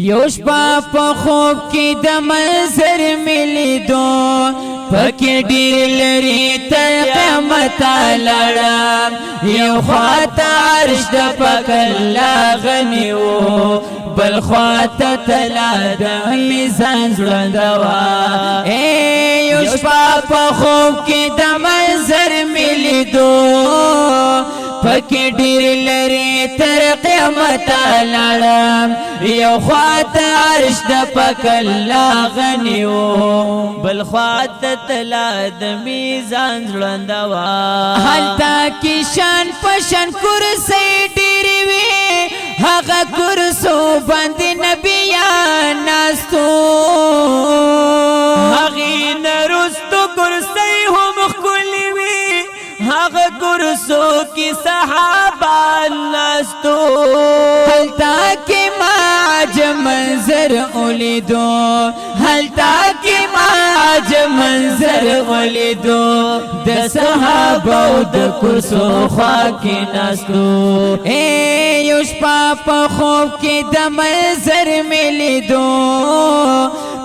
یو شپه په خوب کې د منظر ملی دو پکې ډېر لري تر قیامت لاړم یو خواته عرش د پاک الله غني و بل خواته تلا د میزان ژوند وا یو شپه په خوب کې د منظر ملی دو پکې ډېر لري تر قیامت لاړم یو خواته عرش د پاک الله غني و بل خواته تلا د میزان ژوند وا هلته کې شان پشان کرسي ډېرې وي هغه کرسو باندې نبیان ناستو هغې نه رستو کرسي هم ښکلي وي هغه کرسو کی صحابان ناستو هلتا کی ما عجب منظر اولیدو هلتا کی ما عجب منظر اولیدو د صحابو د کرسو خوا کی ناستو یو شپه په خوب کې د منظر ملیدو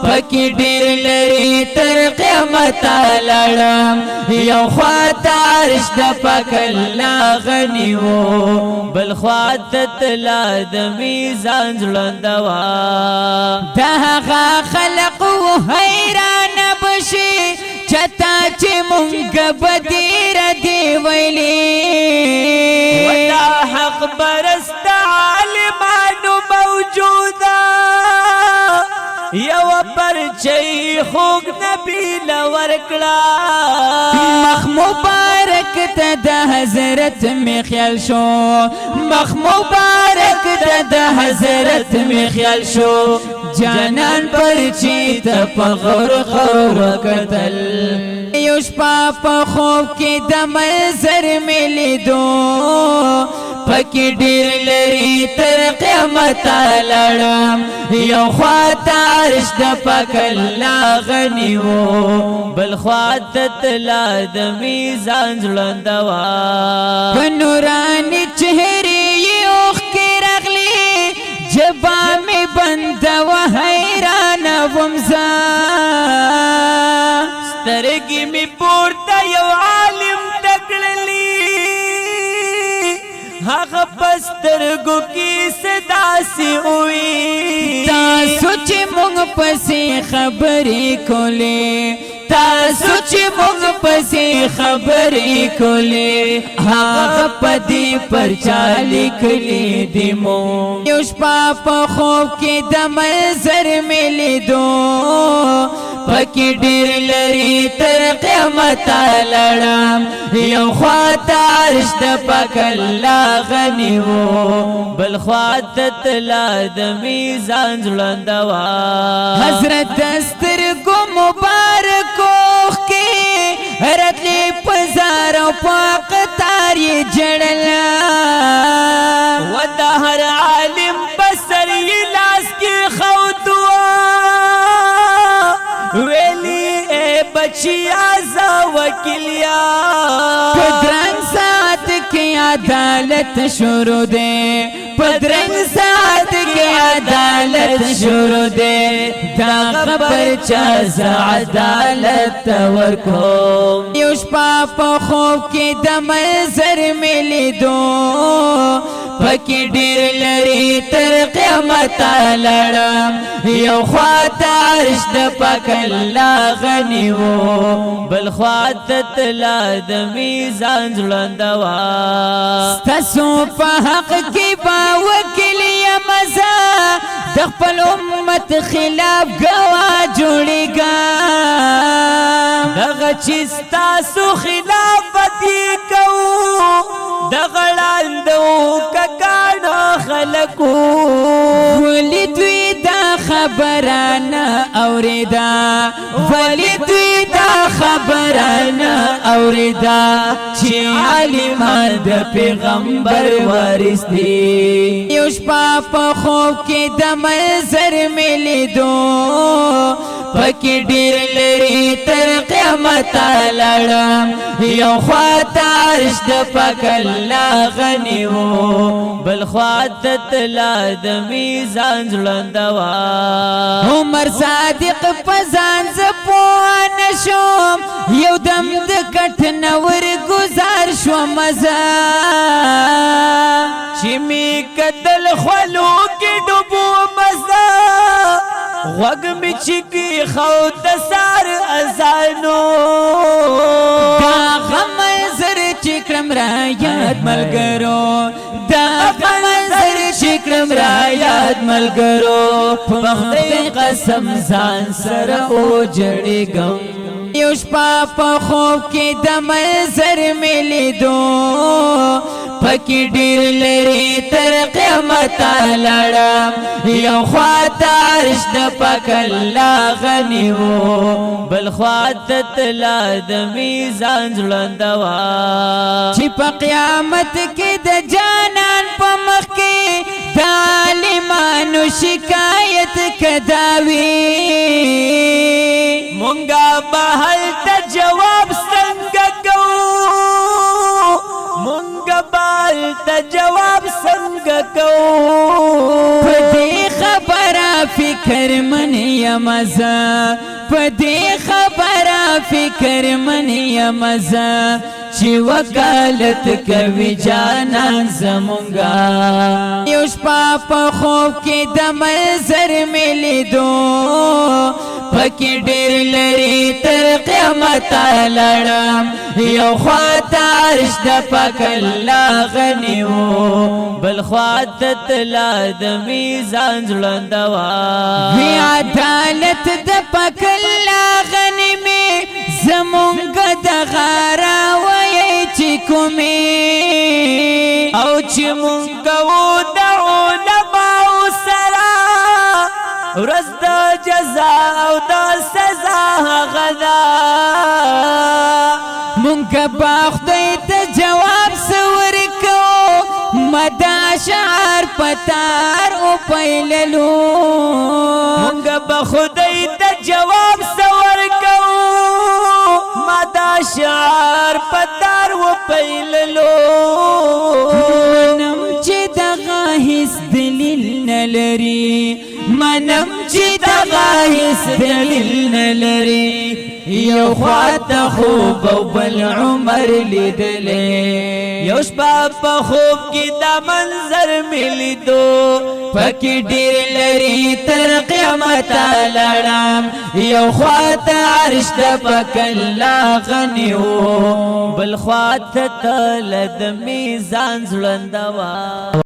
پکې ډېر لري تر قیامت لاړم یو خواته عرش د پاک الله غني و بل خواته تلا د میزان ژوند وا د هغه خلق حیران بشي چتا چې مونږ بدیر دی ویلي ودا حق برست عالمانو موجودا یو پرچی خوږ نبی لورکړه مخ مبارک ته د حضرت می خیال شو مخ مبارک ته د حضرت می خیال شو جانان پرچی ته په غور غور کتل یو شپه په خوب کې د منظر ملیدو پکې ډېر لري تر قیامت لاړم یو خواته عرش د پاک الله غني و بل خواته تلا د میزان ژوند وا په نوراني چهرې یې اوښکې راغلې ژبه مې بنده و حیرانه وم زه سترګې مې پورته یو عالم تکړلي هغه پسترګو کې صدا سی وي تاسو چې مونږ پسې خبرې کولې تاسو چې مونږ پسې خبرې کولې هغه پدې پرچا لیکلې دي مونږ یو شپه په خوب کې د منظر ملیدو پکې ډېر لري تر قیامت لاړم یو خواته عرش د پاک الله غني و بل خواته تلا د میزان ژوند وا حضرت سترګو مبارکو کې راتلې په زار او په قطار یې جړله و د هر عالم بسر یې لاس کې ښود ویلی اے بچیا زا وکیلیا پدرنگ ساتھ کی عدالت شروع دے پدرنگ ساتھ کی عدالت شروع دے داغ پرچا زا عدالت ورکوم یو شپه په خوب کې د منظر ملیدو پکې ډېر لري تر قیامت لاړم یو خواته عرش د پاک الله غني و بل خواته تلا د میزان ژوند وا ستاسو په حق کې با وکیل یم زه د خپل امت خلاف ګواه جوړېږم دغه چې ستاسو خلافت یې کوو دغه ړانده ککاڼه خلکو ولې دوی دا خبره نه اورېده ولې دوی دا خبره نه اورېده چې عالمان د پیغمبر وارث دي یو شپه په خوب کې د منظر ملیدو پکې ډېر لري تر قیامت قیامت لړم یو خواته عرش د پاک الله غنی وو بل خواته تلا د میزان ځلندوا عمر صادق پزان زپوه نشوم یو دم د کټ نور گزار شو مزه چې می کتل خلو کې ډوبو مزه غوږ می چکی خو د سار ازانو دا غمزر چې کړم را یاد ملګرو دا غمزر چې کړم را یاد ملګرو په خدای قسم ځان سره او جړېږم یو شپه په خوب کې د منظر مې لیدو پکې ډېر لرې تر قیامته لاړم یو خواته عرش د پاک الله غني وو بل خواته تلا د میزان ځلندوا چې په قیامت کې د جانان په مخ کې د عالمانو شکایت کداوي مونږه به هلته جواب څنګه کوو مونږه به هلته جواب څنګه کوو په دې خبره فکر من یم زه په دې خبره فکر من یم زه چې وکالت کوي جانان زمونږه یو شپه په خوب کې د منظر مې لیدو پکې ډېر لرې تر قیامته لاړم یو خواته عرش د پاک الله غني وو بل خواته تلا د میزان ځلندوا وی عدالت د پاک الله غني مې زمونږ د غاره وایي چې کومې او چې مونږ وو د علماو سره ورځ د جزا او د سزا هغه ده مونږ به خدای ته جواب څه ورکوو مدا شعر پتار او پیللو مونږ به خدای ته جواب څه ورکوو مدا شعر پتار او پیللو منم چې دغه هیڅ دلیل نه لري منم چې دغه هیڅ دلیل نه لري یو خواته خوب او بل عمر لیدلې یو شپه په خوب کې دا منظر مې لیدو پکې ډېر لرې تر قیامته لاړم یو خواته عرش د پاک الله غني وو بل خواته تله د میزان ځلندوا